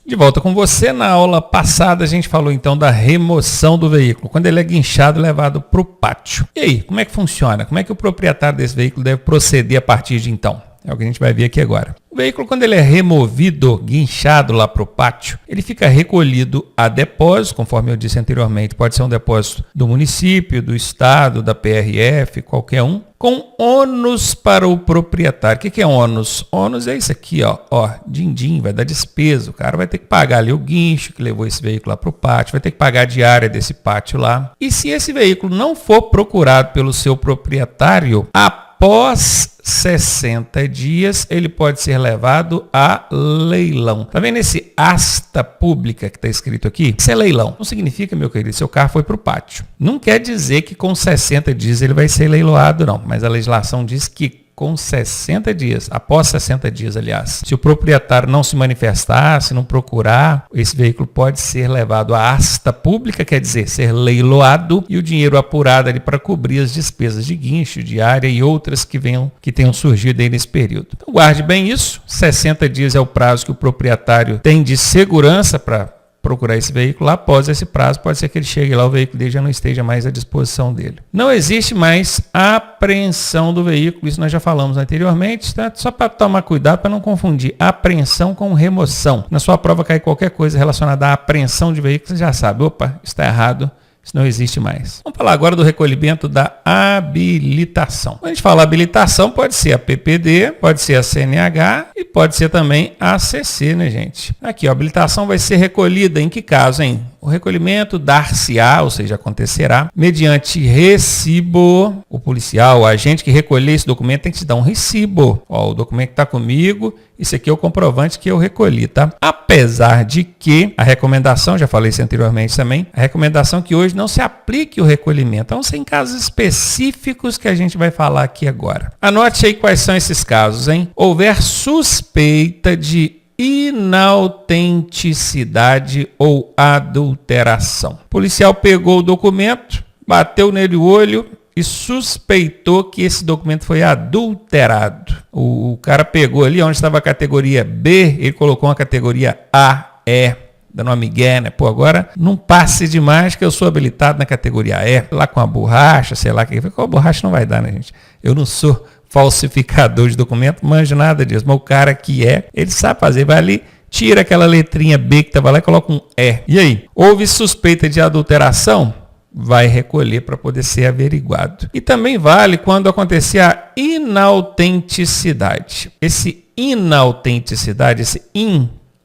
De volta com você. Na aula passada a gente falou então da remoção do veículo, quando ele é guinchado e levado para o pátio. E aí, como é que funciona? Como é que o proprietário desse veículo deve proceder a partir de então? É o que a gente vai ver aqui agora. O veículo, quando ele é removido, guinchado lá para o pátio, ele fica recolhido a depósito, conforme eu disse anteriormente, pode ser um depósito do município, do estado, da PRF, qualquer um, com ônus para o proprietário. O que é ônus? Ônus é isso aqui, ó, din-din, vai dar despesa. O cara vai ter que pagar ali o guincho que levou esse veículo lá para o pátio, vai ter que pagar a diária desse pátio lá. E se esse veículo não for procurado pelo seu proprietário, após 60 dias, ele pode ser levado a leilão. Tá vendo esse asta pública que está escrito aqui? Isso é leilão. Não significa, meu querido, seu carro foi para o pátio. Não quer dizer que com 60 dias ele vai ser leiloado, não. Mas a legislação diz que com 60 dias, após 60 dias, aliás, se o proprietário não se manifestar, se não procurar, esse veículo pode ser levado à asta pública, quer dizer, ser leiloado, e o dinheiro apurado ali para cobrir as despesas de guincho, diária e outras que tenham surgido aí nesse período. Então guarde bem isso, 60 dias é o prazo que o proprietário tem de segurança para procurar esse veículo. Após esse prazo, pode ser que ele chegue lá, o veículo dele já não esteja mais à disposição dele. Não existe mais apreensão do veículo, isso nós já falamos anteriormente, tá? Só para tomar cuidado para não confundir apreensão com remoção. Na sua prova cair qualquer coisa relacionada à apreensão de veículo, você já sabe, opa, está errado. Isso não existe mais. Vamos falar agora do recolhimento da habilitação. Quando a gente fala habilitação, pode ser a PPD, pode ser a CNH e pode ser também a ACC, né, gente? Aqui, a habilitação vai ser recolhida em que caso, hein? O recolhimento dar-se-á, ou seja, acontecerá, mediante recibo. O policial, o agente que recolher esse documento tem que te dar um recibo. Ó, o documento que está comigo, isso aqui é o comprovante que eu recolhi, tá? Apesar de que a recomendação, já falei isso anteriormente também, a recomendação que hoje não se aplique o recolhimento. Então, são casos específicos que a gente vai falar aqui agora. Anote aí quais são esses casos, hein? Houver suspeita de inautenticidade ou adulteração. O policial pegou o documento, bateu nele o olho e suspeitou que esse documento foi adulterado. O cara pegou ali onde estava a categoria B, ele colocou uma categoria AE, dando uma migué, né? Pô, agora não passe demais que eu sou habilitado na categoria E, lá com a borracha, sei lá, com a borracha não vai dar, né, gente? Eu não sou falsificador de documento, manjo nada disso, mas o cara que ele sabe fazer, vai ali, tira aquela letrinha B que estava lá e coloca um E. E aí? Houve suspeita de adulteração? Vai recolher para poder ser averiguado. E também vale quando acontecer a inautenticidade. Esse inautenticidade, esse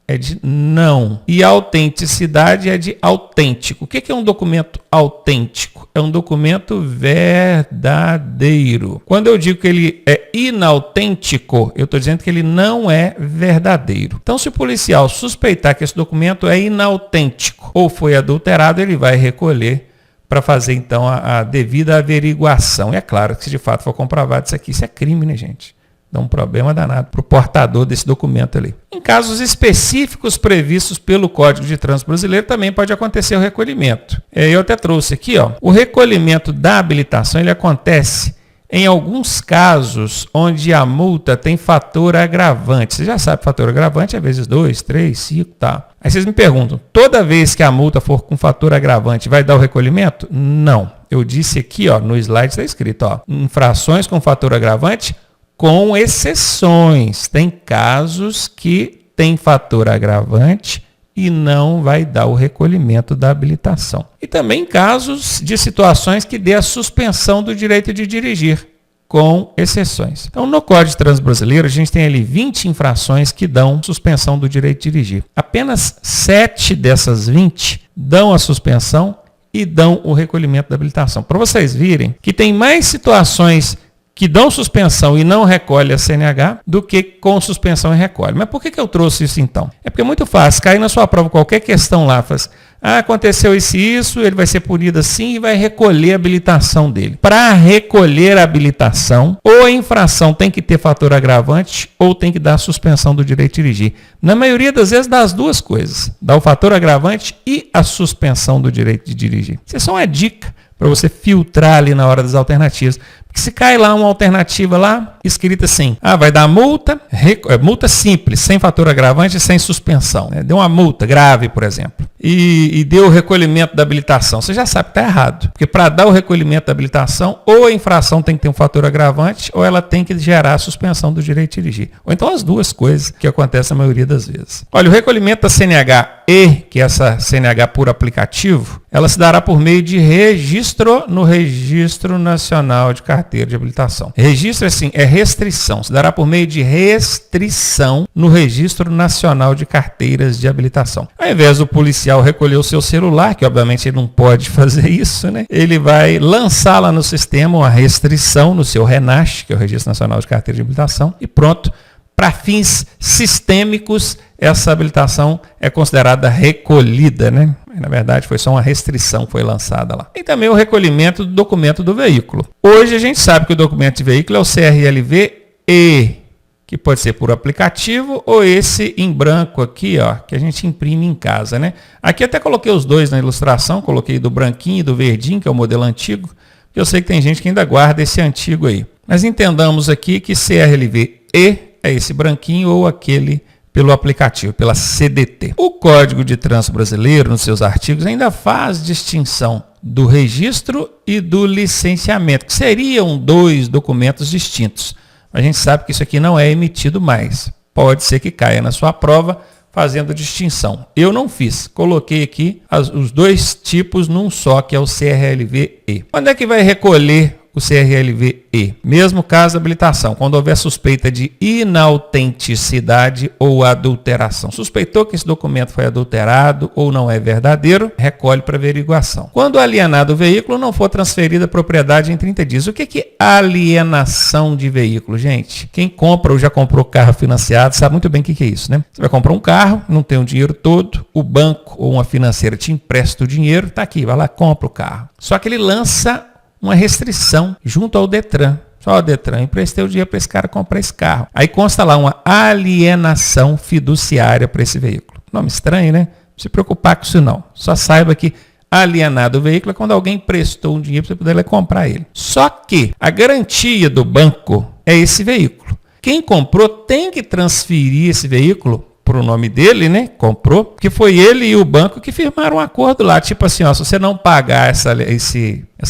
é de não. E a autenticidade é de autêntico. O que é um documento autêntico? É um documento verdadeiro. Quando eu digo que ele é inautêntico, eu estou dizendo que ele não é verdadeiro. Então, se o policial suspeitar que esse documento é inautêntico ou foi adulterado, ele vai recolher para fazer, então, a devida averiguação. E é claro que, se de fato for comprovado isso aqui, isso é crime, né, gente? Dá um problema danado para o portador desse documento ali. Em casos específicos previstos pelo Código de Trânsito Brasileiro, também pode acontecer o recolhimento. Eu até trouxe aqui, ó, o recolhimento da habilitação, ele acontece em alguns casos onde a multa tem fator agravante. Você já sabe, fator agravante é vezes 2, 3, 5, tá. Aí vocês me perguntam, toda vez que a multa for com fator agravante, vai dar o recolhimento? Não. Eu disse aqui, ó, no slide está escrito, ó, infrações com fator agravante, com exceções. Tem casos que tem fator agravante e não vai dar o recolhimento da habilitação. E também casos de situações que dê a suspensão do direito de dirigir, com exceções. Então, no Código de Trânsito Brasileiro, a gente tem ali 20 infrações que dão suspensão do direito de dirigir. Apenas 7 dessas 20 dão a suspensão e dão o recolhimento da habilitação. Para vocês virem que tem mais situações que dão suspensão e não recolhe a CNH do que com suspensão e recolhe. Mas por que eu trouxe isso então? É porque é muito fácil, cair na sua prova qualquer questão lá, faz, aconteceu isso, ele vai ser punido assim e vai recolher a habilitação dele. Para recolher a habilitação, ou a infração tem que ter fator agravante ou tem que dar suspensão do direito de dirigir. Na maioria das vezes dá as duas coisas, dá o fator agravante e a suspensão do direito de dirigir. Isso é só uma dica para você filtrar ali na hora das alternativas. Que se cai lá uma alternativa lá, escrita assim, vai dar multa, multa simples, sem fator agravante e sem suspensão. Né? Deu uma multa grave, por exemplo, e deu o recolhimento da habilitação. Você já sabe que está errado, porque para dar o recolhimento da habilitação, ou a infração tem que ter um fator agravante, ou ela tem que gerar a suspensão do direito de dirigir. Ou então as duas coisas que acontecem a maioria das vezes. Olha, o recolhimento da CNH-E, que é essa CNH por aplicativo, ela se dará por meio de registro no Registro Nacional de Carteira de Habilitação. Registro, assim, é restrição. Se dará por meio de restrição no Registro Nacional de Carteiras de Habilitação. Ao invés do policial recolher o seu celular, que obviamente ele não pode fazer isso, né? Ele vai lançar lá no sistema uma restrição no seu RENASH, que é o Registro Nacional de Carteira de Habilitação, e pronto. Para fins sistêmicos, essa habilitação é considerada recolhida, né? Na verdade, foi só uma restrição que foi lançada lá. E também o recolhimento do documento do veículo. Hoje a gente sabe que o documento de veículo é o CRLV-E, que pode ser por aplicativo ou esse em branco aqui, ó, que a gente imprime em casa, né? Aqui até coloquei os dois na ilustração, coloquei do branquinho e do verdinho, que é o modelo antigo, porque eu sei que tem gente que ainda guarda esse antigo aí. Mas entendamos aqui que CRLV-E é esse branquinho ou aquele pelo aplicativo, pela CDT. O Código de Trânsito Brasileiro, nos seus artigos, ainda faz distinção do registro e do licenciamento, que seriam dois documentos distintos. A gente sabe que isso aqui não é emitido mais. Pode ser que caia na sua prova fazendo distinção. Eu não fiz. Coloquei aqui os dois tipos num só, que é o CRLV-E. Quando é que vai recolher o CRLV-E? Mesmo caso de habilitação, quando houver suspeita de inautenticidade ou adulteração. Suspeitou que esse documento foi adulterado ou não é verdadeiro, recolhe para averiguação. Quando alienado o veículo, não for transferida a propriedade em 30 dias. O que é alienação de veículo, gente? Quem compra ou já comprou carro financiado sabe muito bem o que é isso, né? Você vai comprar um carro, não tem o dinheiro todo, o banco ou uma financeira te empresta o dinheiro, tá aqui, vai lá, compra o carro. Só que ele lança uma restrição junto ao Detran. Só o Detran, emprestei o dinheiro para esse cara comprar esse carro. Aí consta lá uma alienação fiduciária para esse veículo. Nome estranho, né? Não se preocupar com isso não. Só saiba que alienado o veículo é quando alguém prestou um dinheiro para você poder comprar ele. Só que a garantia do banco é esse veículo. Quem comprou tem que transferir esse veículo para o nome dele, né? Comprou, que foi ele e o banco que firmaram um acordo lá. Tipo assim, ó, se você não pagar essa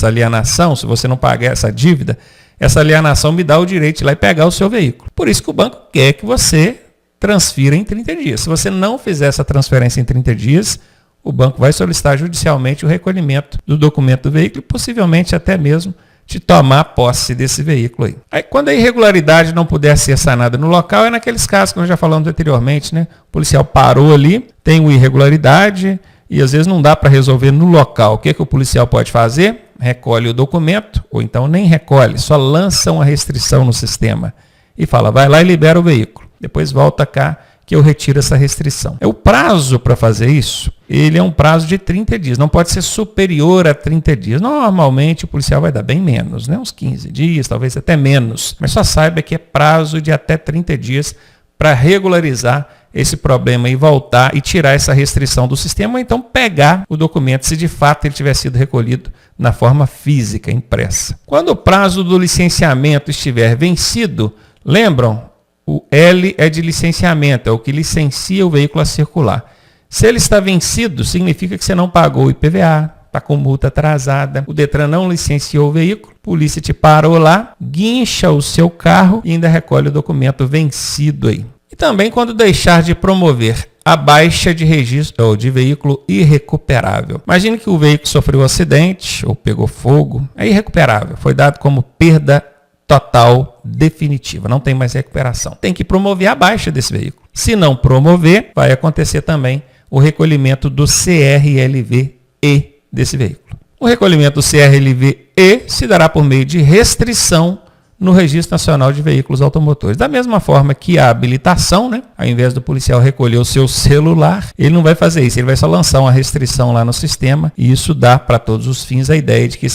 alienação, se você não pagar essa dívida, essa alienação me dá o direito de ir lá e pegar o seu veículo. Por isso que o banco quer que você transfira em 30 dias. Se você não fizer essa transferência em 30 dias, o banco vai solicitar judicialmente o recolhimento do documento do veículo e possivelmente até mesmo de tomar posse desse veículo aí. Aí, quando a irregularidade não puder ser sanada no local, é naqueles casos que nós já falamos anteriormente, né? O policial parou ali, tem uma irregularidade e às vezes não dá para resolver no local. O que o policial pode fazer? Recolhe o documento, ou então nem recolhe, só lança uma restrição no sistema e fala, vai lá e libera o veículo. Depois volta cá que eu retiro essa restrição. O prazo para fazer isso, ele é um prazo de 30 dias, não pode ser superior a 30 dias. Normalmente o policial vai dar bem menos, né? Uns 15 dias, talvez até menos. Mas só saiba que é prazo de até 30 dias para regularizar esse problema e voltar e tirar essa restrição do sistema, ou então pegar o documento se de fato ele tiver sido recolhido na forma física, impressa. Quando o prazo do licenciamento estiver vencido, lembram? O L é de licenciamento, é o que licencia o veículo a circular. Se ele está vencido, significa que você não pagou o IPVA, está com multa atrasada, o Detran não licenciou o veículo, a polícia te parou lá, guincha o seu carro e ainda recolhe o documento vencido aí. E também quando deixar de promover a baixa de registro ou de veículo irrecuperável. Imagine que o veículo sofreu um acidente ou pegou fogo, é irrecuperável, foi dado como perda total definitiva, não tem mais recuperação. Tem que promover a baixa desse veículo. Se não promover, vai acontecer também o recolhimento do CRLV-E desse veículo. O recolhimento do CRLV-E se dará por meio de restrição no Registro Nacional de Veículos Automotores. Da mesma forma que a habilitação, né? Ao invés do policial recolher o seu celular, ele não vai fazer isso, ele vai só lançar uma restrição lá no sistema e isso dá para todos os fins a ideia de que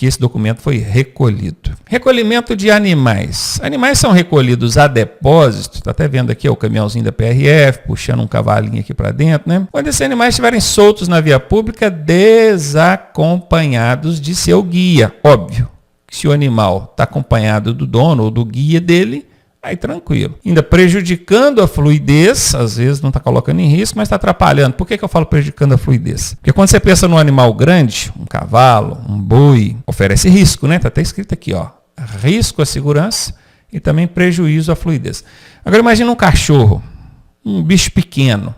esse documento foi recolhido. Recolhimento de animais. Animais são recolhidos a depósito, está até vendo aqui ó, o caminhãozinho da PRF, puxando um cavalinho aqui para dentro, né? Quando esses animais estiverem soltos na via pública, desacompanhados de seu guia, óbvio. Se o animal está acompanhado do dono ou do guia dele, aí tranquilo. Ainda prejudicando a fluidez, às vezes não está colocando em risco, mas está atrapalhando. Por que eu falo prejudicando a fluidez? Porque quando você pensa num animal grande, um cavalo, um boi, oferece risco, né? Está até escrito aqui, ó, risco à segurança e também prejuízo à fluidez. Agora imagina um cachorro, um bicho pequeno.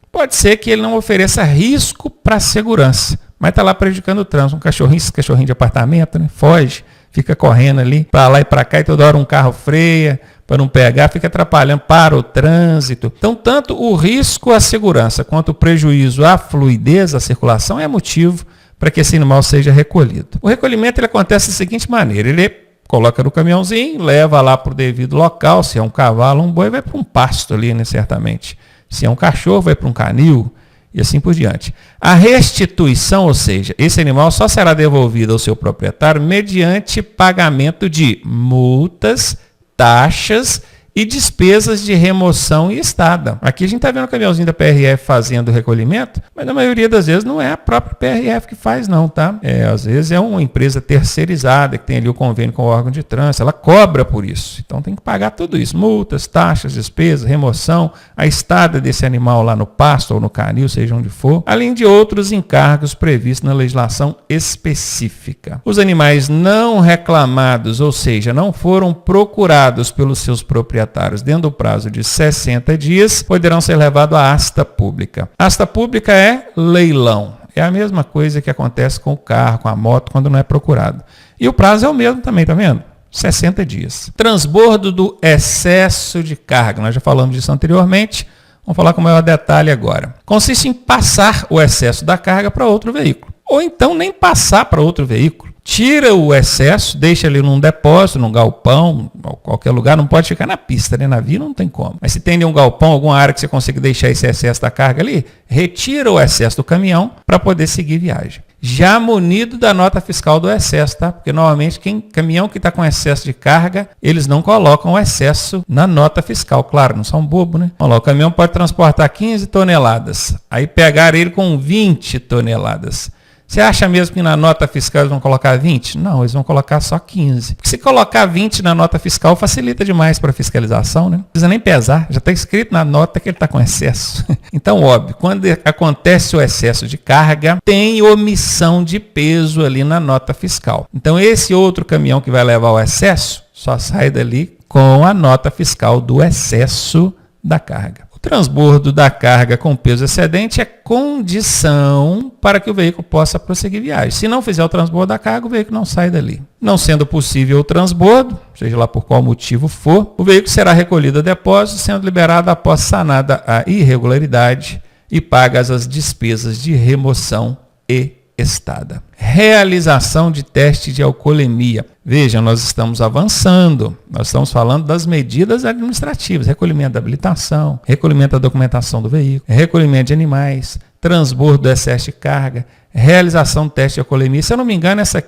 Pode ser que ele não ofereça risco para a segurança, mas está lá prejudicando o trânsito. Um cachorrinho de apartamento, né? Foge, fica correndo ali para lá e para cá e toda hora um carro freia para não pegar, fica atrapalhando para o trânsito. Então, tanto o risco à segurança quanto o prejuízo à fluidez, à circulação, é motivo para que esse animal seja recolhido. O recolhimento ele acontece da seguinte maneira, ele coloca no caminhãozinho, leva lá para o devido local, se é um cavalo, um boi, vai para um pasto ali, né, certamente. Se é um cachorro, vai para um canil e assim por diante. A restituição, ou seja, esse animal só será devolvido ao seu proprietário mediante pagamento de multas, taxas e despesas de remoção e estada. Aqui a gente está vendo o caminhãozinho da PRF fazendo o recolhimento, mas na maioria das vezes não é a própria PRF que faz não, tá? Às vezes é uma empresa terceirizada que tem ali o convênio com o órgão de trânsito, ela cobra por isso. Então tem que pagar tudo isso, multas, taxas, despesas, remoção, a estada desse animal lá no pasto ou no canil, seja onde for, além de outros encargos previstos na legislação específica. Os animais não reclamados, ou seja, não foram procurados pelos seus proprietários dentro do prazo de 60 dias, poderão ser levados à asta pública. Asta pública é leilão. É a mesma coisa que acontece com o carro, com a moto, quando não é procurado. E o prazo é o mesmo também, tá vendo? 60 dias. Transbordo do excesso de carga. Nós já falamos disso anteriormente. Vamos falar com maior detalhe agora. Consiste em passar o excesso da carga para outro veículo. Ou então nem passar para outro veículo. Tira o excesso, deixa ali num depósito, num galpão, qualquer lugar, não pode ficar na pista, né? Na via não tem como. Mas se tem um galpão, alguma área que você consiga deixar esse excesso da carga ali, retira o excesso do caminhão para poder seguir viagem. Já munido da nota fiscal do excesso, tá? Porque normalmente caminhão que está com excesso de carga, eles não colocam o excesso na nota fiscal. Claro, não são bobos, né? Olha lá, o caminhão pode transportar 15 toneladas, aí pegar ele com 20 toneladas. Você acha mesmo que na nota fiscal eles vão colocar 20? Não, eles vão colocar só 15. Porque se colocar 20 na nota fiscal, facilita demais para a fiscalização, né? Não precisa nem pesar, já está escrito na nota que ele está com excesso. Então, óbvio, quando acontece o excesso de carga, tem omissão de peso ali na nota fiscal. Então, esse outro caminhão que vai levar o excesso, só sai dali com a nota fiscal do excesso da carga. Transbordo da carga com peso excedente é condição para que o veículo possa prosseguir viagem. Se não fizer o transbordo da carga, o veículo não sai dali. Não sendo possível o transbordo, seja lá por qual motivo for, o veículo será recolhido a depósito, sendo liberado após sanada a irregularidade e pagas as despesas de remoção e estada. Realização de teste de alcoolemia. Veja, nós estamos avançando. Nós estamos falando das medidas administrativas. Recolhimento da habilitação, recolhimento da documentação do veículo, recolhimento de animais, transbordo do excesso de carga, realização do teste de alcoolemia. Se eu não me engano, essa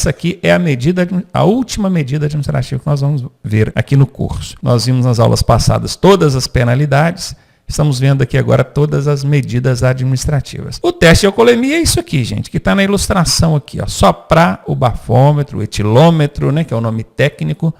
aqui é a última medida administrativa que nós vamos ver aqui no curso. Nós vimos nas aulas passadas todas as penalidades. Estamos vendo aqui agora todas as medidas administrativas. O teste de alcoolemia é isso aqui, gente, que está na ilustração aqui. Ó. Soprar o bafômetro, o etilômetro, né, que é o nome técnico,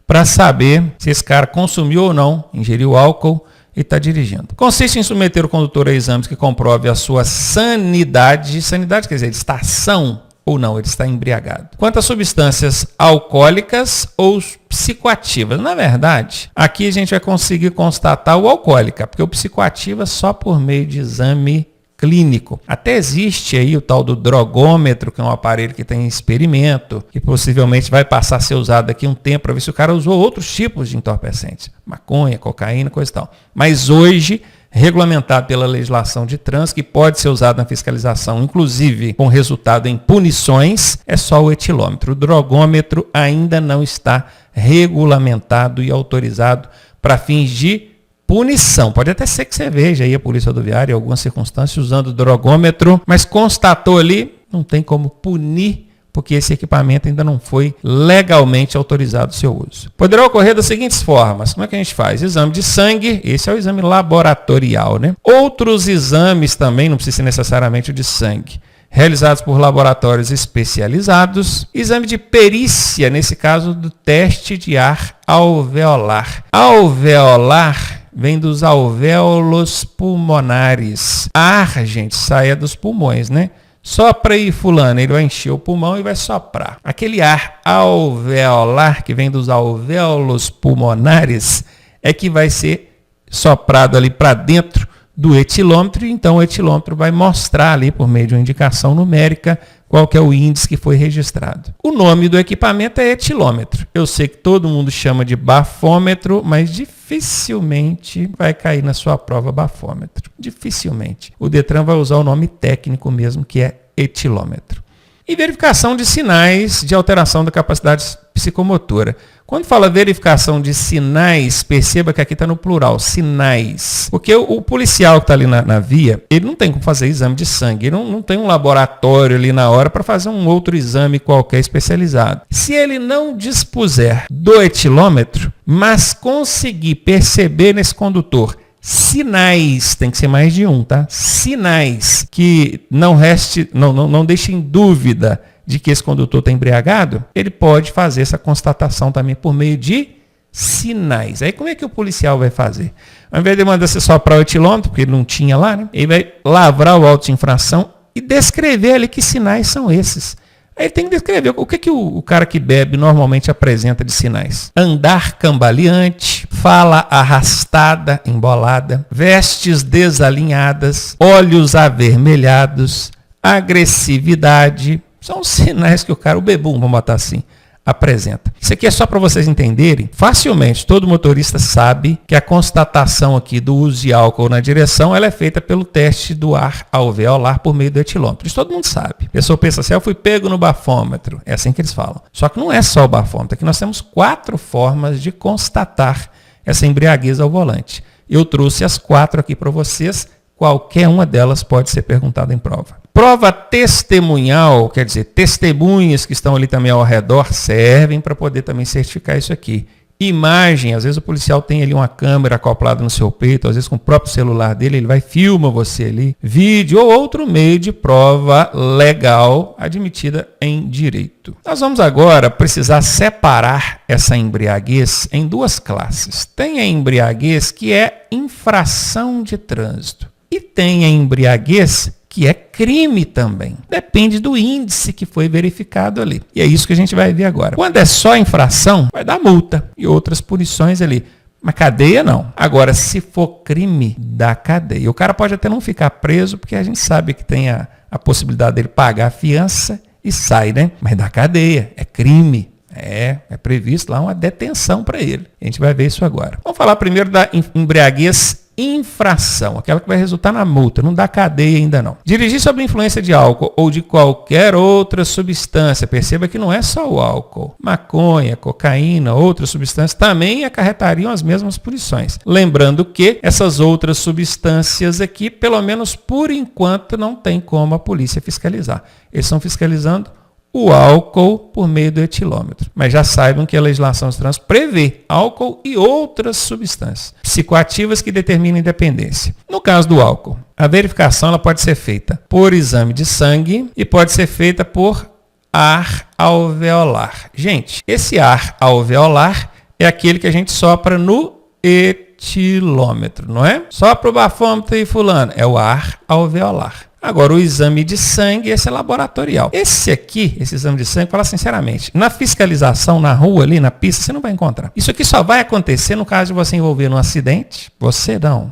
para saber se esse cara consumiu ou não, ingeriu álcool e está dirigindo. Consiste em submeter o condutor a exames que comprove a sua sanidade. Sanidade quer dizer, ele está são ou não, ele está embriagado. Quanto às substâncias alcoólicas ou psicoativas, na verdade, aqui a gente vai conseguir constatar o alcoólica, porque o psicoativa só por meio de exame clínico. Até existe aí o tal do drogômetro, que é um aparelho que tem experimento, que possivelmente vai passar a ser usado daqui a um tempo para ver se o cara usou outros tipos de entorpecentes, maconha, cocaína, coisa e tal. Mas hoje, regulamentado pela legislação de trânsito, que pode ser usado na fiscalização, inclusive com resultado em punições, é só o etilômetro. O drogômetro ainda não está regulamentado e autorizado para fins de punição. Pode até ser que você veja aí a Polícia Rodoviária em algumas circunstâncias usando o drogômetro, mas constatou ali, não tem como punir, porque esse equipamento ainda não foi legalmente autorizado o seu uso. Poderá ocorrer das seguintes formas. Como é que a gente faz? Exame de sangue, esse é o exame laboratorial, né? Outros exames também, não precisa ser necessariamente o de sangue. realizados por laboratórios especializados. Exame de perícia, nesse caso do teste de ar alveolar. Alveolar vem dos alvéolos pulmonares. Ar, gente, saia dos pulmões, né? Sopra aí, fulano, ele vai encher o pulmão e vai soprar. Aquele ar alveolar que vem dos alvéolos pulmonares é que vai ser soprado ali para dentro do etilômetro, e então o etilômetro vai mostrar ali, por meio de uma indicação numérica, qual que é o índice que foi registrado. O nome do equipamento é etilômetro. Eu sei que todo mundo chama de bafômetro, mas dificilmente vai cair na sua prova bafômetro. Dificilmente. O Detran vai usar o nome técnico mesmo, que é etilômetro. E verificação de sinais de alteração da capacidade psicomotora. Quando fala verificação de sinais, perceba que aqui está no plural, sinais. Porque o policial que está ali na via, ele não tem como fazer exame de sangue, ele não tem um laboratório ali na hora para fazer um outro exame qualquer especializado. Se ele não dispuser do etilômetro, mas conseguir perceber nesse condutor sinais, tem que ser mais de um, tá? Sinais que não deixem dúvida de que esse condutor está embriagado, ele pode fazer essa constatação também por meio de sinais. Aí como é que o policial vai fazer? Ao invés de mandar você soprar o etilômetro, porque ele não tinha lá, né? Ele vai lavrar o auto de infração e descrever ali que sinais são esses. Aí ele tem que descrever o que o cara que bebe normalmente apresenta de sinais. Andar cambaleante, fala arrastada, embolada, vestes desalinhadas, olhos avermelhados, agressividade. São os sinais que o cara, o bebum, vamos botar assim, apresenta. Isso aqui é só para vocês entenderem. Facilmente, todo motorista sabe que a constatação aqui do uso de álcool na direção, ela é feita pelo teste do ar alveolar por meio do etilômetro. Isso todo mundo sabe. A pessoa pensa assim, eu fui pego no bafômetro. É assim que eles falam. Só que não é só o bafômetro. Aqui nós temos 4 formas de constatar essa embriaguez ao volante. Eu trouxe as 4 aqui para vocês. Qualquer uma delas pode ser perguntada em prova. Prova testemunhal, quer dizer, testemunhas que estão ali também ao redor servem para poder também certificar isso aqui. Imagem, às vezes o policial tem ali uma câmera acoplada no seu peito, às vezes com o próprio celular dele, ele vai filma você ali. Vídeo ou outro meio de prova legal admitida em direito. Nós vamos agora precisar separar essa embriaguez em 2 classes. Tem a embriaguez que é infração de trânsito e tem a embriaguez que é crime também. Depende do índice que foi verificado ali. E é isso que a gente vai ver agora. Quando é só infração, vai dar multa e outras punições ali. Mas cadeia não. Agora, se for crime, dá cadeia. O cara pode até não ficar preso, porque a gente sabe que tem a possibilidade dele pagar a fiança e sai, né? Mas dá cadeia. É crime. É previsto lá uma detenção para ele. A gente vai ver isso agora. Vamos falar primeiro da embriaguez infração, aquela que vai resultar na multa, não dá cadeia ainda não. Dirigir sob influência de álcool ou de qualquer outra substância, perceba que não é só o álcool, maconha, cocaína, outras substâncias também acarretariam as mesmas punições. Lembrando que essas outras substâncias aqui, pelo menos por enquanto, não tem como a polícia fiscalizar. Eles estão fiscalizando o álcool por meio do etilômetro. Mas já saibam que a legislação de trânsito prevê álcool e outras substâncias psicoativas que determinam independência. No caso do álcool, a verificação ela pode ser feita por exame de sangue e pode ser feita por ar alveolar. Gente, esse ar alveolar é aquele que a gente sopra no etilômetro, não é? Sopra o bafômetro e fulano. É o ar alveolar. Agora, o exame de sangue, esse é laboratorial. Esse aqui, esse exame de sangue, fala sinceramente, na fiscalização, na rua ali, na pista, você não vai encontrar. Isso aqui só vai acontecer no caso de você envolver num acidente. Você não.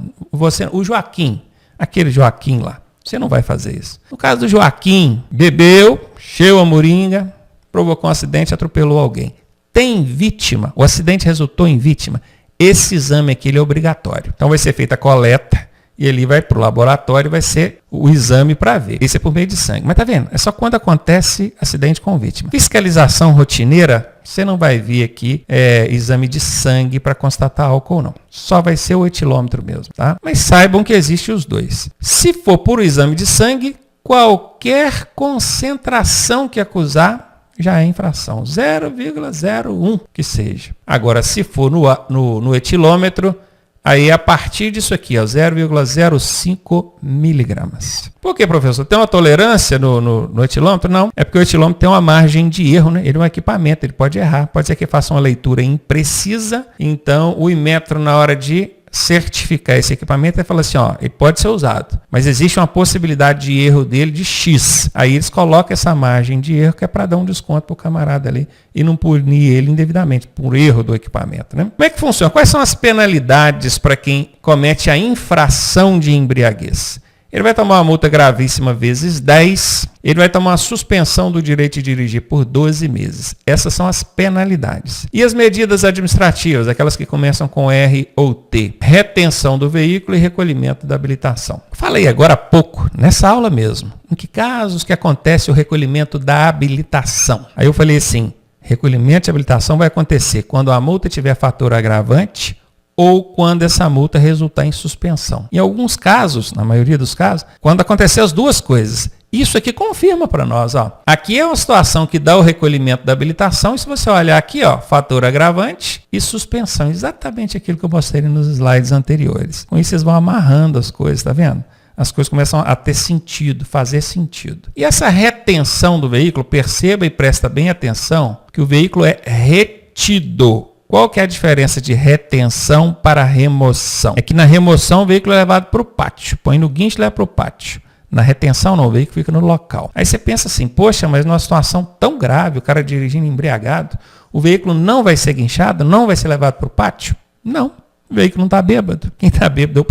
O Joaquim, aquele Joaquim lá, você não vai fazer isso. No caso do Joaquim, bebeu, encheu a moringa, provocou um acidente, atropelou alguém. Tem vítima, o acidente resultou em vítima. Esse exame aqui ele é obrigatório. Então vai ser feita a coleta. E ele vai para o laboratório e vai ser o exame para ver. Esse é por meio de sangue. Mas tá vendo? É só quando acontece acidente com vítima. Fiscalização rotineira, você não vai ver aqui exame de sangue para constatar álcool não. Só vai ser o etilômetro mesmo, tá? Mas saibam que existem os dois. Se for por exame de sangue, qualquer concentração que acusar já é infração. 0,01 que seja. Agora, se for no etilômetro, Aí a partir disso aqui, 0,05 miligramas. Por que, professor? Tem uma tolerância no etilômetro? Não. É porque o etilômetro tem uma margem de erro, né? Ele é um equipamento, ele pode errar. Pode ser que faça uma leitura imprecisa. Então, o Inmetro, na hora de certificar esse equipamento, ele fala assim, ele pode ser usado, mas existe uma possibilidade de erro dele de X. Aí eles colocam essa margem de erro que é para dar um desconto para o camarada ali e não punir ele indevidamente por erro do equipamento, né? Como é que funciona? Quais são as penalidades para quem comete a infração de embriaguez? Ele vai tomar uma multa gravíssima vezes 10, ele vai tomar uma suspensão do direito de dirigir por 12 meses. Essas são as penalidades. E as medidas administrativas, aquelas que começam com R ou T. Retenção do veículo e recolhimento da habilitação. Falei agora há pouco, nessa aula mesmo, em que casos que acontece o recolhimento da habilitação. Aí eu falei assim, recolhimento de habilitação vai acontecer quando a multa tiver fator agravante ou quando essa multa resultar em suspensão. Em alguns casos, na maioria dos casos, quando acontecer as duas coisas. Isso aqui confirma para nós. Aqui é uma situação que dá o recolhimento da habilitação, e se você olhar aqui, fator agravante e suspensão. Exatamente aquilo que eu mostrei nos slides anteriores. Com isso, vocês vão amarrando as coisas, tá vendo? As coisas começam a ter sentido, fazer sentido. E essa retenção do veículo, perceba e presta bem atenção, que o veículo é retido. Qual que é a diferença de retenção para remoção? É que na remoção o veículo é levado para o pátio. Põe no guincho e leva para o pátio. Na retenção não, o veículo fica no local. Aí você pensa assim, poxa, mas numa situação tão grave, o cara dirigindo embriagado, o veículo não vai ser guinchado, não vai ser levado para o pátio? Não, o veículo não está bêbado. Quem está bêbado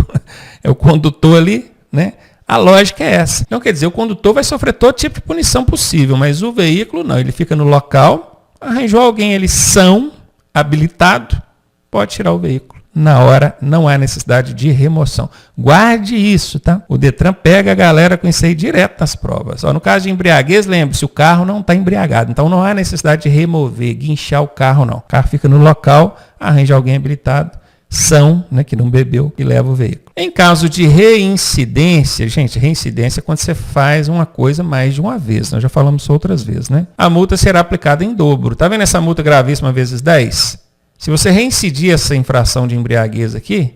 é o condutor ali, né? A lógica é essa. Então quer dizer, o condutor vai sofrer todo tipo de punição possível, mas o veículo não, ele fica no local, arranjou alguém ali são, habilitado, pode tirar o veículo. Na hora não há necessidade de remoção. Guarde isso, tá? O Detran pega a galera com isso aí direto nas provas. No caso de embriaguez, lembre-se, o carro não está embriagado. Então não há necessidade de remover, guinchar o carro, não. O carro fica no local, arranja alguém habilitado, são, né, que não bebeu, e leva o veículo. Em caso de reincidência, gente, reincidência é quando você faz uma coisa mais de uma vez. Nós já falamos isso outras vezes, né? A multa será aplicada em dobro. Tá vendo essa multa gravíssima vezes 10? Se você reincidir essa infração de embriaguez aqui,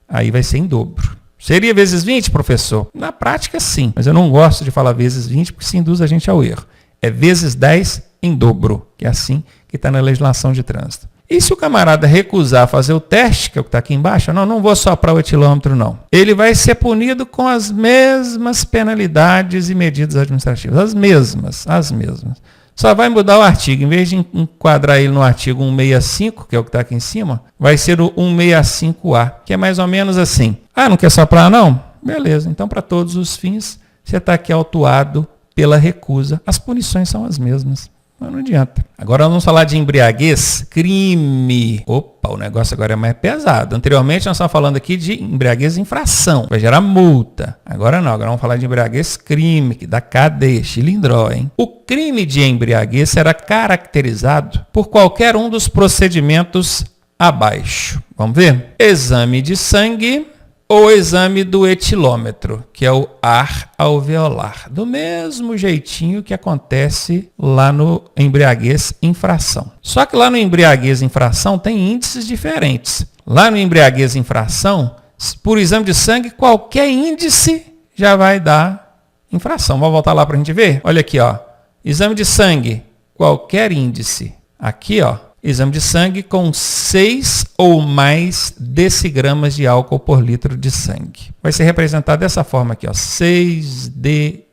aí vai ser em dobro. Seria vezes 20, professor? Na prática, sim. Mas eu não gosto de falar vezes 20 porque isso induz a gente ao erro. É vezes 10 em dobro, que é assim que está na legislação de trânsito. E se o camarada recusar fazer o teste, que é o que está aqui embaixo, não vou soprar o etilômetro, não. Ele vai ser punido com as mesmas penalidades e medidas administrativas. As mesmas. Só vai mudar o artigo. Em vez de enquadrar ele no artigo 165, que é o que está aqui em cima, vai ser o 165A, que é mais ou menos assim. Não quer soprar, não? Beleza. Então, para todos os fins, você está aqui autuado pela recusa. As punições são as mesmas. Não adianta. Agora vamos falar de embriaguez, crime. Opa, o negócio agora é mais pesado. Anteriormente nós estávamos falando aqui de embriaguez infração, vai gerar multa. Agora não, agora vamos falar de embriaguez crime, que dá cadeia, chilindró, hein? O crime de embriaguez será caracterizado por qualquer um dos procedimentos abaixo. Vamos ver? Exame de sangue ou exame do etilômetro, que é o ar alveolar. Do mesmo jeitinho que acontece lá no embriaguez infração. Só que lá no embriaguez infração tem índices diferentes. Lá no embriaguez infração, por exame de sangue, qualquer índice já vai dar infração. Vamos voltar lá para a gente ver? Olha aqui, exame de sangue, qualquer índice. Aqui, exame de sangue com 6 ou mais decigramas de álcool por litro de sangue. Vai ser representado dessa forma aqui, 6dGL.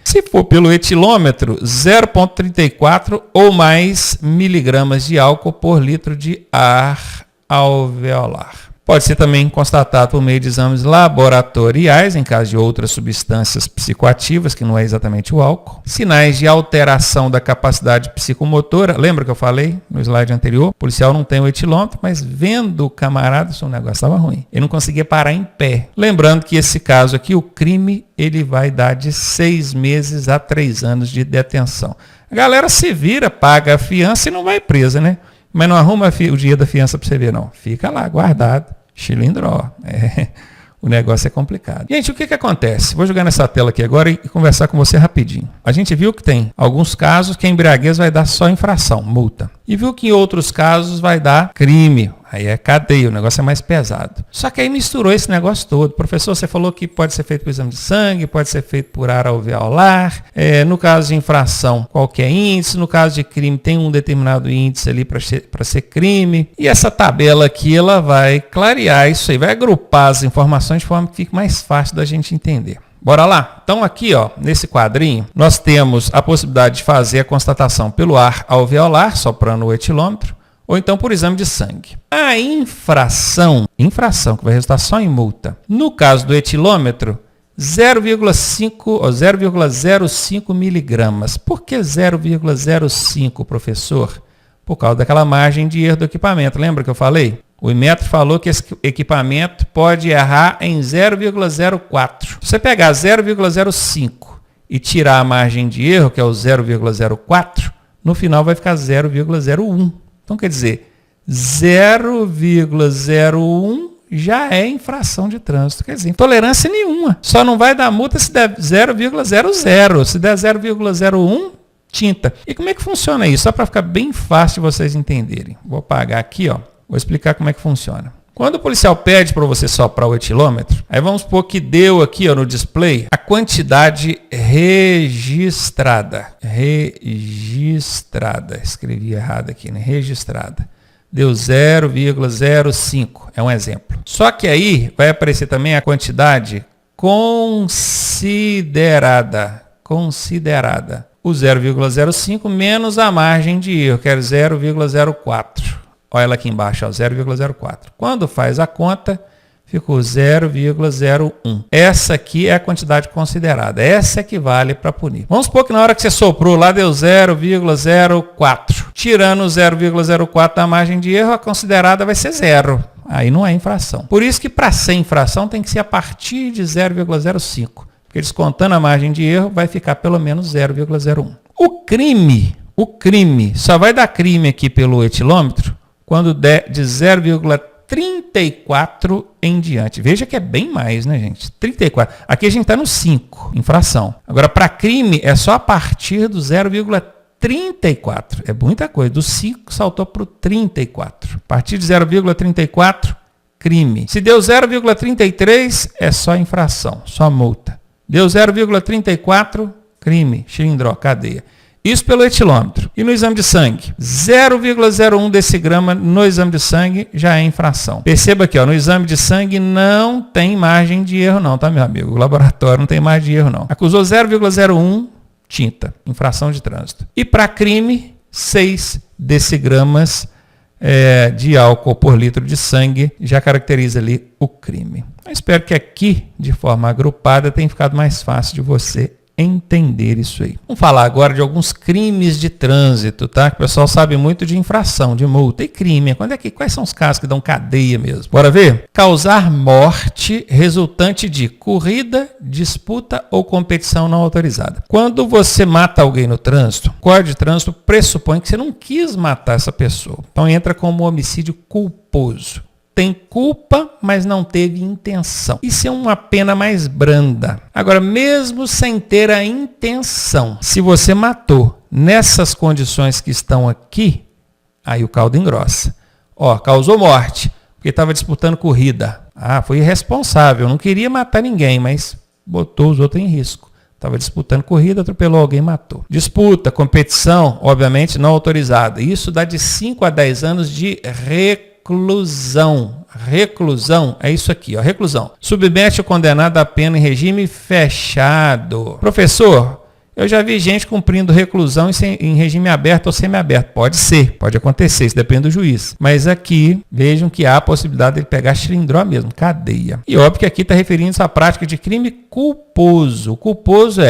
Se for pelo etilômetro, 0,34 ou mais miligramas de álcool por litro de ar alveolar. Pode ser também constatado por meio de exames laboratoriais, em caso de outras substâncias psicoativas, que não é exatamente o álcool. Sinais de alteração da capacidade psicomotora. Lembra que eu falei no slide anterior? O policial não tem o etilômetro, mas vendo o camarada, o negócio estava ruim. Ele não conseguia parar em pé. Lembrando que esse caso aqui, o crime, ele vai dar de 6 meses a 3 anos de detenção. A galera se vira, paga a fiança e não vai presa, né? Mas não arruma o dia da fiança para você ver, não. Fica lá, guardado. Chilindró. O negócio é complicado. Gente, o que acontece? Vou jogar nessa tela aqui agora e conversar com você rapidinho. A gente viu que tem alguns casos que a embriaguez vai dar só infração, multa. E viu que em outros casos vai dar crime. Aí é cadeia, o negócio é mais pesado. Só que aí misturou esse negócio todo. Professor, você falou que pode ser feito por exame de sangue, pode ser feito por ar alveolar. No caso de infração, qualquer índice. No caso de crime, tem um determinado índice ali para ser crime. E essa tabela aqui, ela vai clarear isso aí, vai agrupar as informações de forma que fique mais fácil da gente entender. Bora lá? Então aqui, ó, nesse quadrinho, nós temos a possibilidade de fazer a constatação pelo ar alveolar, soprando o etilômetro, ou então por exame de sangue. A infração que vai resultar só em multa. No caso do etilômetro, 0,05 miligramas. Por que 0,05, professor? Por causa daquela margem de erro do equipamento. Lembra que eu falei? O Inmetro falou que esse equipamento pode errar em 0,04. Se você pegar 0,05 e tirar a margem de erro, que é o 0,04, no final vai ficar 0,01. Então, quer dizer, 0,01 já é infração de trânsito. Quer dizer, intolerância nenhuma. Só não vai dar multa se der 0,00. Se der 0,01, tinta. E como é que funciona isso? Só para ficar bem fácil de vocês entenderem. Vou apagar aqui, ó. Vou explicar como é que funciona. Quando o policial pede para você soprar o etilômetro, aí vamos supor que deu aqui, ó, no display a quantidade registrada. Escrevi errado aqui, né? Registrada. Deu 0,05, é um exemplo. Só que aí vai aparecer também a quantidade considerada. O 0,05 menos a margem de erro, que era 0,04. Olha ela aqui embaixo, 0,04. Quando faz a conta, ficou 0,01. Essa aqui é a quantidade considerada. Essa é que vale para punir. Vamos supor que na hora que você soprou lá deu 0,04. Tirando o 0,04 da margem de erro, a considerada vai ser 0. Aí não é infração. Por isso que para ser infração tem que ser a partir de 0,05. Porque descontando a margem de erro vai ficar pelo menos 0,01. O crime só vai dar crime aqui pelo etilômetro quando der de 0,34 em diante. Veja que é bem mais, né, gente? 34. Aqui a gente está no 5, infração. Agora, para crime, é só a partir do 0,34. É muita coisa. Do 5 saltou para o 34. A partir de 0,34, crime. Se deu 0,33, é só infração, só multa. Deu 0,34, crime, xilindró, cadeia. Isso pelo etilômetro. E no exame de sangue? 0,01 decigrama no exame de sangue já é infração. Perceba aqui, ó, no exame de sangue não tem margem de erro não, tá, meu amigo? O laboratório não tem margem de erro não. Acusou 0,01, tinta, infração de trânsito. E para crime, 6 decigramas de álcool por litro de sangue já caracteriza ali o crime. Eu espero que aqui, de forma agrupada, tenha ficado mais fácil de você entender isso aí. Vamos falar agora de alguns crimes de trânsito, tá? Que o pessoal sabe muito de infração, de multa e crime. Quais são os casos que dão cadeia mesmo? Bora ver? Causar morte resultante de corrida, disputa ou competição não autorizada. Quando você mata alguém no trânsito, o Código de Trânsito pressupõe que você não quis matar essa pessoa. Então entra como homicídio culposo. Tem culpa, mas não teve intenção. Isso é uma pena mais branda. Agora, mesmo sem ter a intenção, se você matou nessas condições que estão aqui, aí o caldo engrossa. Ó, causou morte, porque estava disputando corrida. Ah, foi irresponsável, não queria matar ninguém, mas botou os outros em risco. Estava disputando corrida, atropelou alguém, matou. Disputa, competição, obviamente não autorizada. Isso dá de 5 a 10 anos de reclusão. Reclusão é isso aqui, ó, reclusão. Submete o condenado à pena em regime fechado. Professor, eu já vi gente cumprindo reclusão em regime aberto ou semiaberto. Pode ser, pode acontecer, isso depende do juiz. Mas aqui, vejam que há a possibilidade de ele pegar xilindró mesmo, cadeia. E óbvio que aqui está referindo-se à prática de crime culposo. O culposo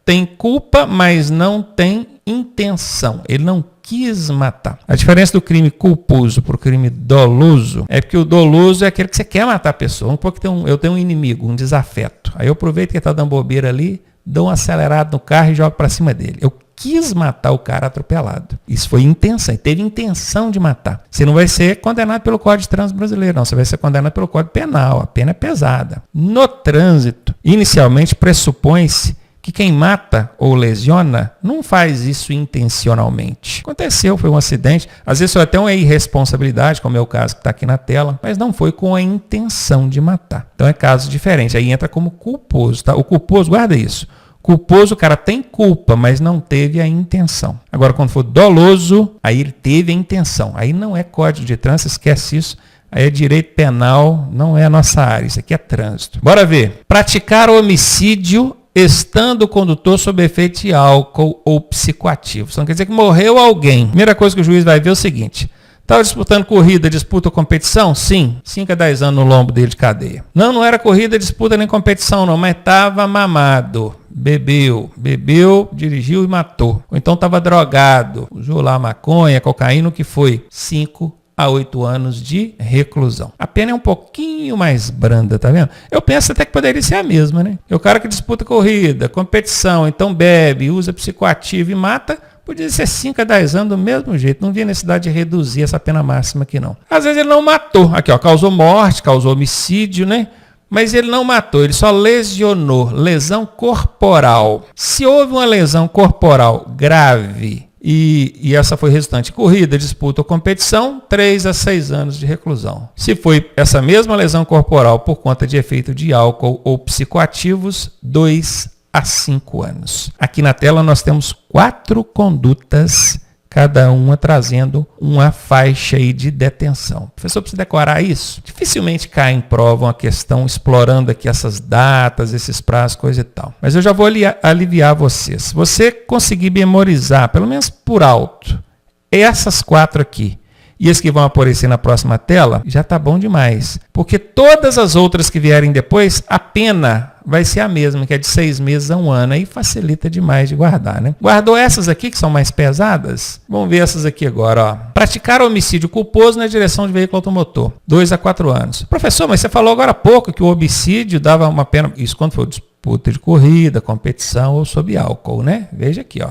tem culpa, mas não tem intenção. Ele não quis matar. A diferença do crime culposo para o crime doloso é que o doloso é aquele que você quer matar a pessoa. Um pouco eu tenho um inimigo, um desafeto. Aí eu aproveito que ele está dando bobeira ali, dou um acelerado no carro e jogo para cima dele. Eu quis matar o cara atropelado. Isso foi intenção, ele teve intenção de matar. Você não vai ser condenado pelo Código de Trânsito Brasileiro, não. Você vai ser condenado pelo Código Penal. A pena é pesada. No trânsito, inicialmente pressupõe-se que quem mata ou lesiona não faz isso intencionalmente. Aconteceu, foi um acidente, às vezes foi até uma irresponsabilidade, como é o caso que está aqui na tela, mas não foi com a intenção de matar. Então é caso diferente, aí entra como culposo, tá? O culposo, guarda isso. Culposo, o cara tem culpa, mas não teve a intenção. Agora, quando for doloso, aí ele teve a intenção. Aí não é código de trânsito, esquece isso. Aí é direito penal, não é a nossa área. Isso aqui é trânsito. Bora ver. Praticar homicídio estando o condutor sob efeito de álcool ou psicoativo. Isso não quer dizer que morreu alguém. Primeira coisa que o juiz vai ver é o seguinte. Estava disputando corrida, disputa ou competição? Sim. 5 a 10 anos no lombo dele de cadeia. Não era corrida, disputa nem competição não, mas estava mamado. Bebeu, dirigiu e matou. Ou então estava drogado, usou lá maconha, cocaína, o que foi? 5 a 8 anos de reclusão. A pena é um pouquinho mais branda, tá vendo? Eu penso até que poderia ser a mesma, né? O cara que disputa corrida, competição, então bebe, usa psicoativo e mata, podia ser 5 a 10 anos do mesmo jeito. Não havia necessidade de reduzir essa pena máxima aqui, não. Às vezes ele não matou. Aqui, ó, causou morte, causou homicídio, né? Mas ele não matou, ele só lesionou. Lesão corporal. Se houve uma lesão corporal grave e essa foi resultante de corrida, disputa ou competição, 3 a 6 anos de reclusão. Se foi essa mesma lesão corporal por conta de efeito de álcool ou psicoativos, 2 a 5 anos. Aqui na tela nós temos 4 condutas, cada uma trazendo uma faixa aí de detenção. O professor precisa decorar isso? Dificilmente cai em prova uma questão explorando aqui essas datas, esses prazos, coisa e tal. Mas eu já vou aliviar você. Se você conseguir memorizar, pelo menos por alto, essas 4 aqui, e as que vão aparecer na próxima tela, já está bom demais. Porque todas as outras que vierem depois, a pena vai ser a mesma, que é de 6 meses a 1 ano. Aí facilita demais de guardar, né? Guardou essas aqui, que são mais pesadas? Vamos ver essas aqui agora, ó. Praticar homicídio culposo na direção de veículo automotor. 2 a 4 anos. Professor, mas você falou agora há pouco que o homicídio dava uma pena... Isso quando for disputa de corrida, competição ou sob álcool, né? Veja aqui, ó.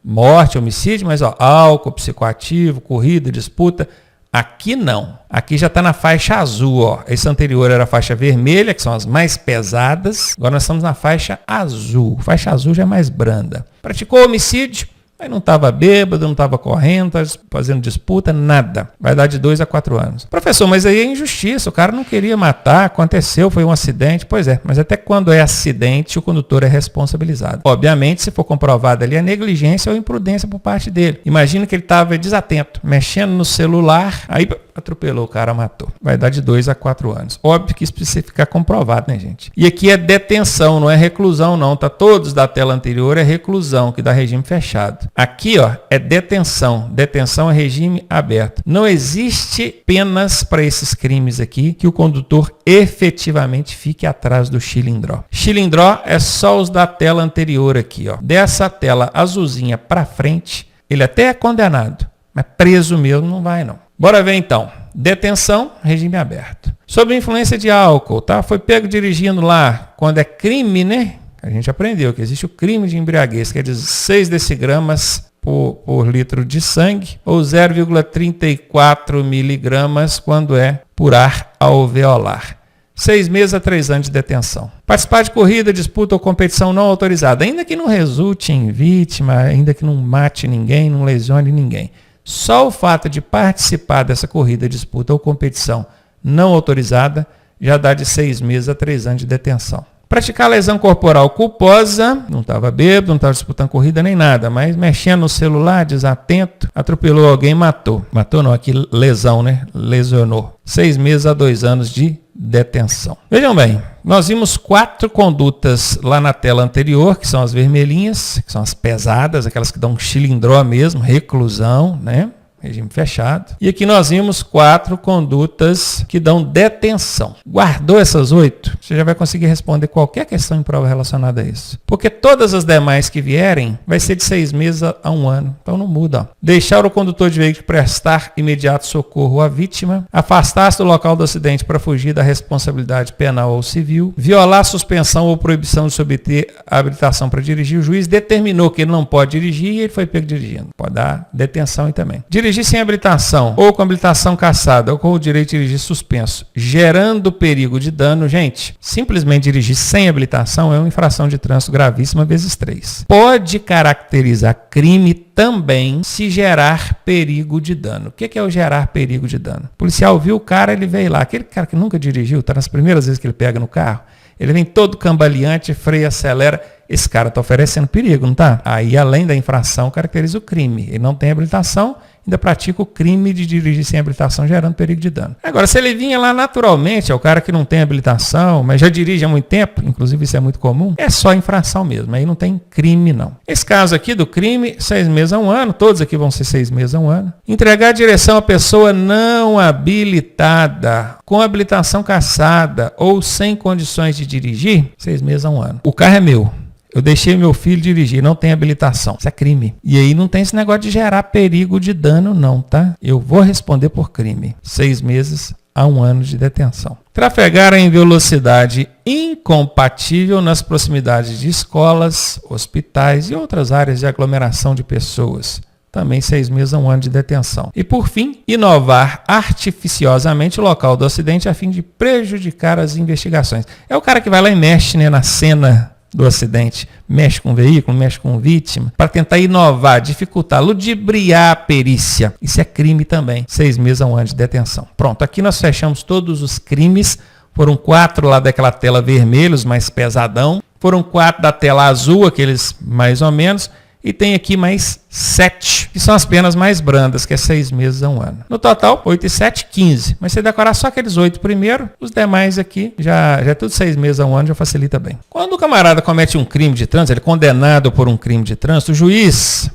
Morte, homicídio, mas ó, álcool, psicoativo, corrida, disputa. Aqui não. Aqui já está na faixa azul, ó. Esse anterior era a faixa vermelha, que são as mais pesadas. Agora nós estamos na faixa azul. A faixa azul já é mais branda. Praticou homicídio, aí não estava bêbado, não estava correndo, estava fazendo disputa, nada. Vai dar de 2 a 4 anos. Professor, mas aí é injustiça, o cara não queria matar, aconteceu, foi um acidente. Pois é, mas até quando é acidente, o condutor é responsabilizado. Obviamente, se for comprovado ali a negligência ou imprudência por parte dele. Imagina que ele estava desatento, mexendo no celular, aí atropelou o cara, matou. Vai dar de 2 a 4 anos. Óbvio que isso precisa ficar comprovado, né, gente? E aqui é detenção, não é reclusão, não. Tá todos da tela anterior é reclusão, que dá regime fechado. Aqui, ó, é detenção. Detenção é regime aberto. Não existe penas para esses crimes aqui que o condutor efetivamente fique atrás do chilindró. Chilindró é só os da tela anterior aqui, ó. Dessa tela azulzinha para frente, ele até é condenado, mas preso mesmo não vai, não. Bora ver então. Detenção, regime aberto. Sob influência de álcool, tá? Foi pego dirigindo lá, quando é crime, né? A gente aprendeu que existe o crime de embriaguez, que é de 6 decigramas por litro de sangue, ou 0,34 miligramas quando é por ar alveolar. 6 meses a 3 anos de detenção. Participar de corrida, disputa ou competição não autorizada, ainda que não resulte em vítima, ainda que não mate ninguém, não lesione ninguém. Só o fato de participar dessa corrida, disputa ou competição não autorizada já dá de 6 meses a 3 anos de detenção. Praticar lesão corporal culposa, não estava bêbado, não estava disputando corrida nem nada, mas mexendo no celular, desatento, atropelou alguém, matou. Matou não, aqui lesão, né? Lesionou. 6 meses a 2 anos de detenção. Vejam bem, nós vimos 4 condutas lá na tela anterior, que são as vermelhinhas, que são as pesadas, aquelas que dão um chilindró mesmo, reclusão, né? Regime fechado. E aqui nós vimos 4 condutas que dão detenção. Guardou essas 8? Você já vai conseguir responder qualquer questão em prova relacionada a isso. Porque todas as demais que vierem vai ser de 6 meses a 1 ano. Então não muda. Ó. Deixar o condutor de veículo prestar imediato socorro à vítima. Afastar-se do local do acidente para fugir da responsabilidade penal ou civil. Violar suspensão ou proibição de se obter habilitação para dirigir. O juiz determinou que ele não pode dirigir e ele foi pego dirigindo. Pode dar detenção aí também. Dirigir dirigir sem habilitação, ou com habilitação cassada, ou com o direito de dirigir suspenso, gerando perigo de dano, gente, simplesmente dirigir sem habilitação é uma infração de trânsito gravíssima vezes 3. Pode caracterizar crime também se gerar perigo de dano. O que é o gerar perigo de dano? O policial viu o cara, ele veio lá, aquele cara que nunca dirigiu, está nas primeiras vezes que ele pega no carro, ele vem todo cambaleante, freia, acelera. Esse cara está oferecendo perigo, não está? Aí, além da infração, caracteriza o crime. Ele não tem habilitação, ainda pratica o crime de dirigir sem habilitação, gerando perigo de dano. Agora, se ele vinha lá naturalmente, é o cara que não tem habilitação, mas já dirige há muito tempo, inclusive isso é muito comum, é só infração mesmo, aí não tem crime não. Esse caso aqui do crime, 6 meses a 1 ano, todos aqui vão ser 6 meses a 1 ano. Entregar a direção à pessoa não habilitada, com habilitação cassada ou sem condições de dirigir, 6 meses a 1 ano. O carro é meu. Eu deixei meu filho dirigir, não tem habilitação. Isso é crime. E aí não tem esse negócio de gerar perigo de dano não, tá? Eu vou responder por crime. 6 meses a 1 ano de detenção. Trafegar em velocidade incompatível nas proximidades de escolas, hospitais e outras áreas de aglomeração de pessoas. Também 6 meses a 1 ano de detenção. E por fim, inovar artificiosamente o local do acidente a fim de prejudicar as investigações. É o cara que vai lá e mexe, né, na cena do acidente, mexe com o veículo, mexe com vítima, para tentar inovar, dificultar, ludibriar a perícia. Isso é crime também. 6 meses a 1 ano de detenção. Pronto, aqui nós fechamos todos os crimes. Foram 4 lá daquela tela vermelha, os mais pesadão. Foram 4 da tela azul, aqueles mais ou menos. E tem aqui mais 7, que são as penas mais brandas, que é 6 meses a 1 ano. No total, 8 e 7, 15. Mas você decorar só aqueles 8 primeiro, os demais aqui, já é tudo 6 meses a 1 ano, já facilita bem. Quando o camarada comete um crime de trânsito, ele é condenado por um crime de trânsito, o juiz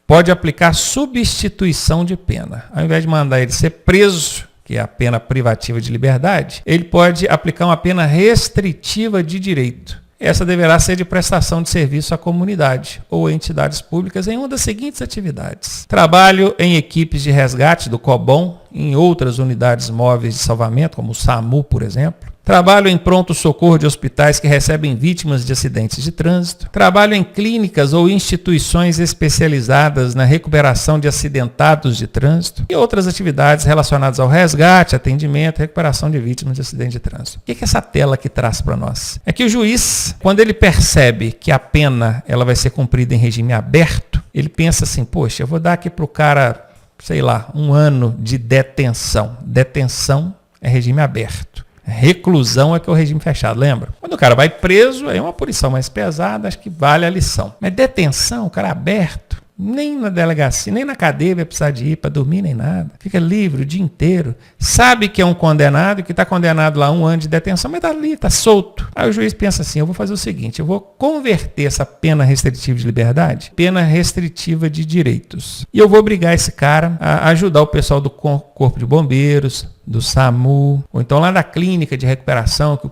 pode aplicar substituição de pena. Ao invés de mandar ele ser preso, que é a pena privativa de liberdade, ele pode aplicar uma pena restritiva de direito. Essa deverá ser de prestação de serviço à comunidade ou entidades públicas em uma das seguintes atividades: trabalho em equipes de resgate do COBOM, em outras unidades móveis de salvamento, como o SAMU, por exemplo. Trabalho em pronto-socorro de hospitais que recebem vítimas de acidentes de trânsito. Trabalho em clínicas ou instituições especializadas na recuperação de acidentados de trânsito. E outras atividades relacionadas ao resgate, atendimento e recuperação de vítimas de acidente de trânsito. O que é essa tela aqui traz para nós? É que o juiz, quando ele percebe que a pena ela vai ser cumprida em regime aberto, ele pensa assim, poxa, eu vou dar aqui para o cara, sei lá, 1 ano de detenção. Detenção é regime aberto. Reclusão é que é o regime fechado, lembra? Quando o cara vai preso, aí é uma punição mais pesada, acho que vale a lição. Mas detenção, o cara aberto, nem na delegacia, nem na cadeia vai precisar de ir para dormir, nem nada. Fica livre o dia inteiro. Sabe que é um condenado, que está condenado lá a 1 ano de detenção, mas está ali, está solto. Aí o juiz pensa assim, eu vou fazer o seguinte, eu vou converter essa pena restritiva de liberdade, pena restritiva de direitos. E eu vou obrigar esse cara a ajudar o pessoal do Corpo de Bombeiros, do SAMU, ou então lá da clínica de recuperação, que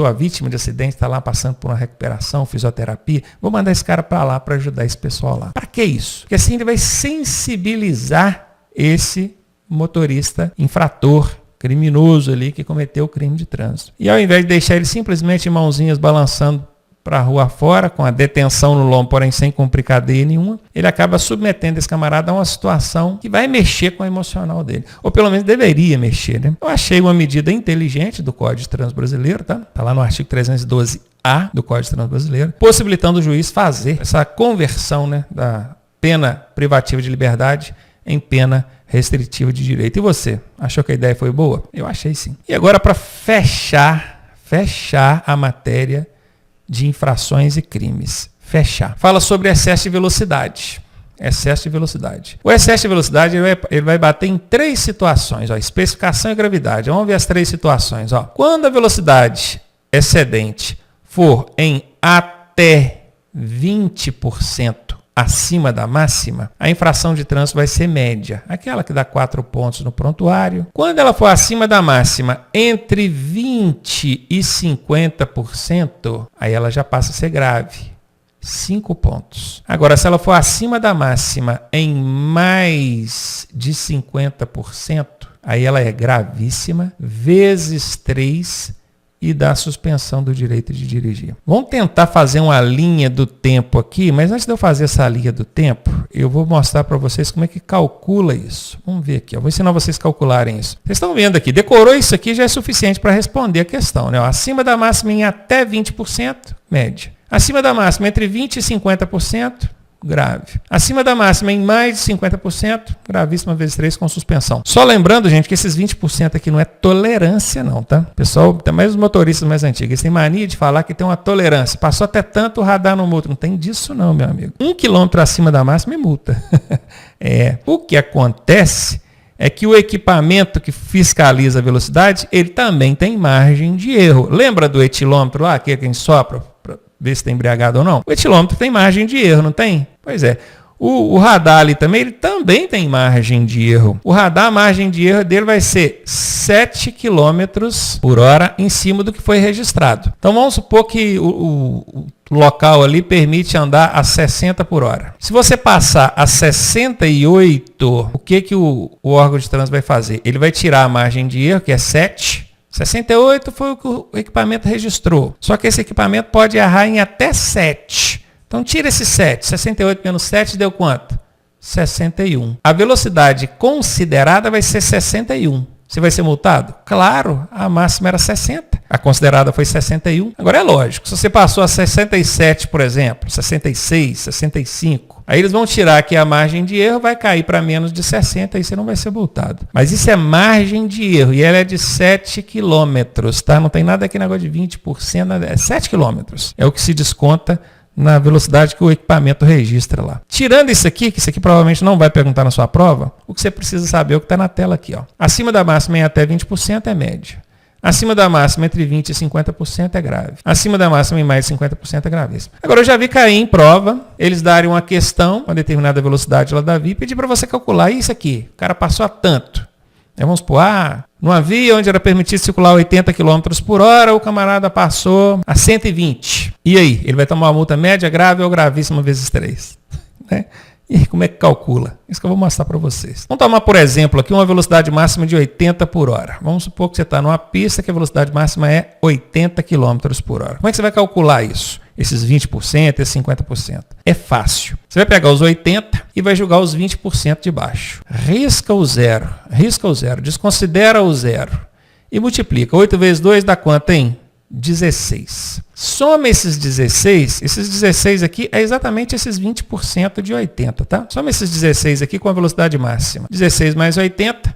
a vítima de acidente está lá passando por uma recuperação, fisioterapia. Vou mandar esse cara para lá para ajudar esse pessoal lá. Para que isso? Porque assim ele vai sensibilizar esse motorista infrator, criminoso ali que cometeu o crime de trânsito. E ao invés de deixar ele simplesmente mãozinhas balançando para a rua fora, com a detenção no lombo, porém sem cumprir cadeia nenhuma, ele acaba submetendo esse camarada a uma situação que vai mexer com o emocional dele. Ou pelo menos deveria mexer, né? Eu achei uma medida inteligente do Código de Trânsito Brasileiro, tá? Tá lá no artigo 312A do Código de Trânsito Brasileiro, possibilitando o juiz fazer essa conversão, né, da pena privativa de liberdade em pena restritiva de direito. E você? Achou que a ideia foi boa? Eu achei sim. E agora, para fechar a matéria de infrações e crimes. Fechar. Fala sobre excesso de velocidade. Excesso de velocidade. O excesso de velocidade ele vai bater em 3 situações. Ó, especificação e gravidade. Vamos ver as 3 situações. Ó. Quando a velocidade excedente for em até 20% acima da máxima, a infração de trânsito vai ser média, aquela que dá 4 pontos no prontuário. Quando ela for acima da máxima, entre 20% e 50%, aí ela já passa a ser grave, 5 pontos. Agora, se ela for acima da máxima em mais de 50%, aí ela é gravíssima, vezes 3, e da suspensão do direito de dirigir. Vamos tentar fazer uma linha do tempo aqui, mas antes de eu fazer essa linha do tempo, eu vou mostrar para vocês como é que calcula isso. Vamos ver aqui, eu vou ensinar vocês a calcularem isso. Vocês estão vendo aqui, decorou isso aqui já é suficiente para responder a questão, né? Acima da máxima em até 20%, média. Acima da máxima entre 20% e 50%, grave. Acima da máxima em mais de 50%, gravíssima vezes 3 com suspensão. Só lembrando, gente, que esses 20% aqui não é tolerância não, tá? Pessoal, até mais os motoristas mais antigos, eles têm mania de falar que tem uma tolerância. Passou até tanto, o radar não multa. Não tem disso não, meu amigo. 1 quilômetro acima da máxima é multa. O que acontece é que o equipamento que fiscaliza a velocidade, ele também tem margem de erro. Lembra do etilômetro lá, aquele que a gente sopra para ver se está embriagado ou não? O etilômetro tem margem de erro, não tem? Pois é. O radar ali também, ele também tem margem de erro. O radar, a margem de erro dele vai ser 7 km por hora em cima do que foi registrado. Então vamos supor que o local ali permite andar a 60 por hora. Se você passar a 68, o que o órgão de trânsito vai fazer? Ele vai tirar a margem de erro, que é 7. 68 foi o que o equipamento registrou. Só que esse equipamento pode errar em até 7. Então tira esse 7. 68 menos 7 deu quanto? 61. A velocidade considerada vai ser 61. Você vai ser multado? Claro, a máxima era 60. A considerada foi 61. Agora é lógico, se você passou a 67, por exemplo, 66, 65, aí eles vão tirar aqui a margem de erro, vai cair para menos de 60, aí você não vai ser multado. Mas isso é margem de erro e ela é de 7 quilômetros, tá? Não tem nada aqui negócio de 20%, é 7 quilômetros. É o que se desconta na velocidade que o equipamento registra lá. Tirando isso aqui, que isso aqui provavelmente não vai perguntar na sua prova, o que você precisa saber é o que está na tela aqui. Ó. Acima da máxima em até 20% é média. Acima da máxima entre 20% e 50% é grave. Acima da máxima em mais de 50% é gravíssimo. Agora eu já vi cair em prova, eles darem uma questão, uma determinada velocidade lá da via, e pedir para você calcular isso aqui. O cara passou a tanto. Vamos supor, numa via onde era permitido circular 80 km por hora, o camarada passou a 120. E aí? Ele vai tomar uma multa média, grave ou gravíssima vezes 3. Né? E como é que calcula? Isso que eu vou mostrar para vocês. Vamos tomar, por exemplo, aqui uma velocidade máxima de 80 por hora. Vamos supor que você está numa pista que a velocidade máxima é 80 km por hora. Como é que você vai calcular isso? Esses 20%, esses 50%. É fácil. Você vai pegar os 80 e vai jogar os 20% de baixo. Risca o zero, desconsidera o zero e multiplica. 8 vezes 2 dá quanto, hein? 16. Soma esses 16 aqui é exatamente esses 20% de 80, tá? Soma esses 16 aqui com a velocidade máxima. 16 mais 80,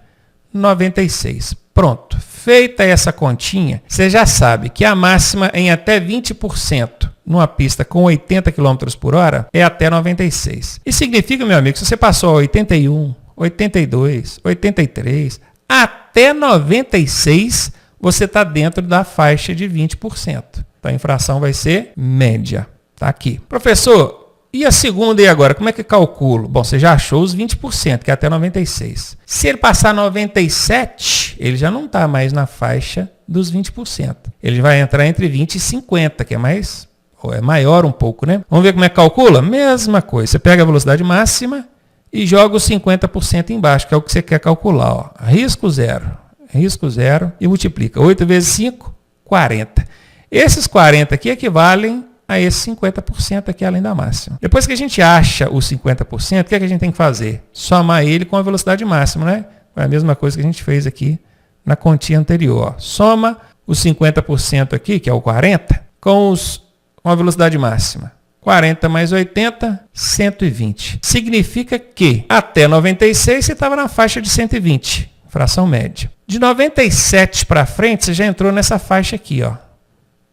96. Pronto. Feita essa continha, você já sabe que a máxima em até 20% numa pista com 80 km por hora é até 96. Isso significa, meu amigo, que se você passou a 81, 82, 83, até 96, você está dentro da faixa de 20%. Então a infração vai ser média. Está aqui. Professor, e a segunda e agora? Como é que calculo? Bom, você já achou os 20%, que é até 96. Se ele passar 97, ele já não está mais na faixa dos 20%. Ele vai entrar entre 20 e 50, que é mais, ou é maior um pouco, né? Vamos ver como é que calcula? Mesma coisa. Você pega a velocidade máxima e joga os 50% embaixo, que é o que você quer calcular. Ó. Risco zero e multiplica. 8 vezes 5, 40. Esses 40 aqui equivalem a esse 50% aqui além da máxima. Depois que a gente acha os 50%, o que é que a gente tem que fazer? Somar ele com a velocidade máxima, né? É a mesma coisa que a gente fez aqui na continha anterior. Ó. Soma os 50% aqui, que é o 40, com a velocidade máxima. 40 mais 80, 120. Significa que até 96 você estava na faixa de 120, fração média. De 97 para frente, você já entrou nessa faixa aqui, ó,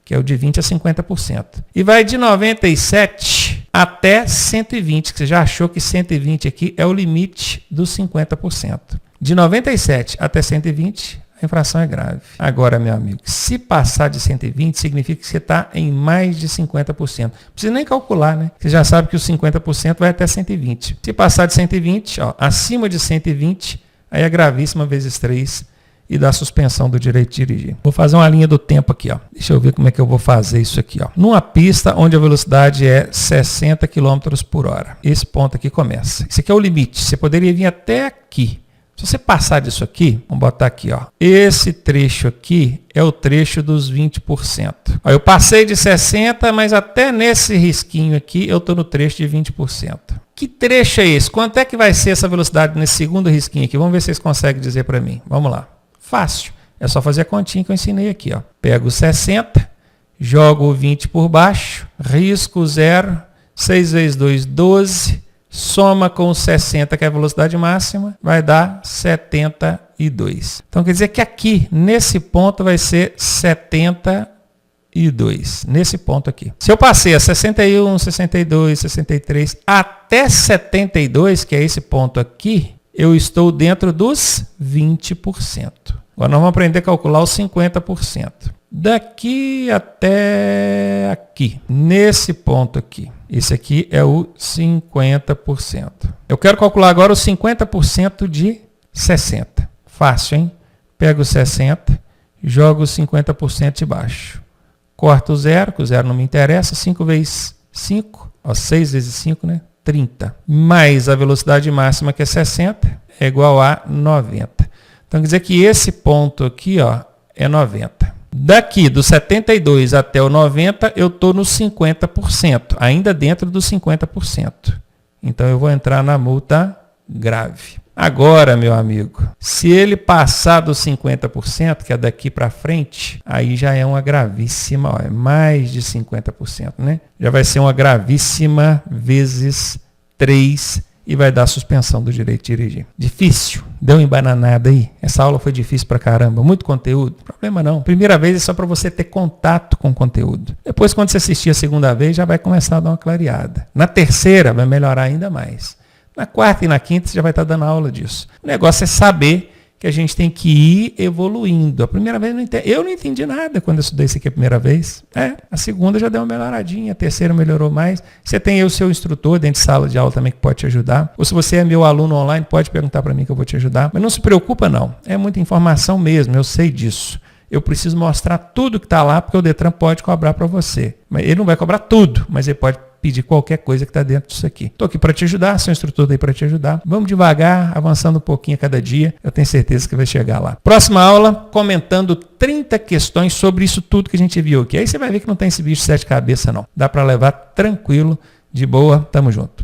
que é o de 20 a 50%. E vai de 97 até 120, que você já achou que 120 aqui é o limite dos 50%. De 97 até 120, a infração é grave. Agora, meu amigo, se passar de 120, significa que você está em mais de 50%. Não precisa nem calcular, né? Você já sabe que os 50% vai até 120. Se passar de 120, ó, acima de 120, aí é gravíssima vezes 3 e da suspensão do direito de dirigir. Vou fazer uma linha do tempo aqui. Ó. Deixa eu ver como é que eu vou fazer isso aqui. Ó. Numa pista onde a velocidade é 60 km por hora. Esse ponto aqui começa. Esse aqui é o limite. Você poderia vir até aqui. Se você passar disso aqui, vamos botar aqui, ó. Esse trecho aqui é o trecho dos 20%. Ó, eu passei de 60%, mas até nesse risquinho aqui eu estou no trecho de 20%. Que trecho é esse? Quanto é que vai ser essa velocidade nesse segundo risquinho aqui? Vamos ver se vocês conseguem dizer para mim. Vamos lá. Fácil. É só fazer a continha que eu ensinei aqui, ó. Pego 60, jogo o 20 por baixo, risco 0, 6 vezes 2, 12, soma com 60, que é a velocidade máxima, vai dar 72. Então quer dizer que aqui, nesse ponto, vai ser 72. Nesse ponto aqui. Se eu passei a 61, 62, 63, até 72, que é esse ponto aqui, eu estou dentro dos 20%. Agora nós vamos aprender a calcular os 50%. Daqui até aqui, nesse ponto aqui. Esse aqui é o 50%. Eu quero calcular agora os 50% de 60. Fácil, hein? Pego 60, jogo os 50% de baixo. Corto o zero, que o zero não me interessa. 5 vezes 5, ó, 6 vezes 5, né? 30. Mais a velocidade máxima, que é 60, é igual a 90. Então, quer dizer que esse ponto aqui, ó, é 90. Daqui, do 72 até o 90, eu estou no 50%, ainda dentro dos 50%. Então, eu vou entrar na multa grave. Agora, meu amigo, se ele passar dos 50%, que é daqui para frente, aí já é uma gravíssima, ó, é mais de 50%, né? Já vai ser uma gravíssima vezes 3 e vai dar suspensão do direito de dirigir. Difícil? Deu uma embananada aí? Essa aula foi difícil pra caramba. Muito conteúdo? Problema não. Primeira vez é só para você ter contato com o conteúdo. Depois, quando você assistir a segunda vez, já vai começar a dar uma clareada. Na terceira, vai melhorar ainda mais. Na quarta e na quinta, você já vai estar dando aula disso. O negócio é saber que a gente tem que ir evoluindo. A primeira vez eu não entendi nada quando eu estudei isso aqui a primeira vez. A segunda já deu uma melhoradinha, a terceira melhorou mais. Você tem aí o seu instrutor dentro de sala de aula também que pode te ajudar. Ou se você é meu aluno online, pode perguntar para mim que eu vou te ajudar. Mas não se preocupa não, é muita informação mesmo, eu sei disso. Eu preciso mostrar tudo que está lá, porque o Detran pode cobrar para você. Ele não vai cobrar tudo, mas ele pode pedir qualquer coisa que está dentro disso aqui. Estou aqui para te ajudar, sou instrutor daí para te ajudar. Vamos devagar, avançando um pouquinho a cada dia. Eu tenho certeza que vai chegar lá. Próxima aula, comentando 30 questões sobre isso tudo que a gente viu aqui. Aí você vai ver que não tem esse bicho de 7 cabeças não. Dá para levar tranquilo, de boa. Tamo junto.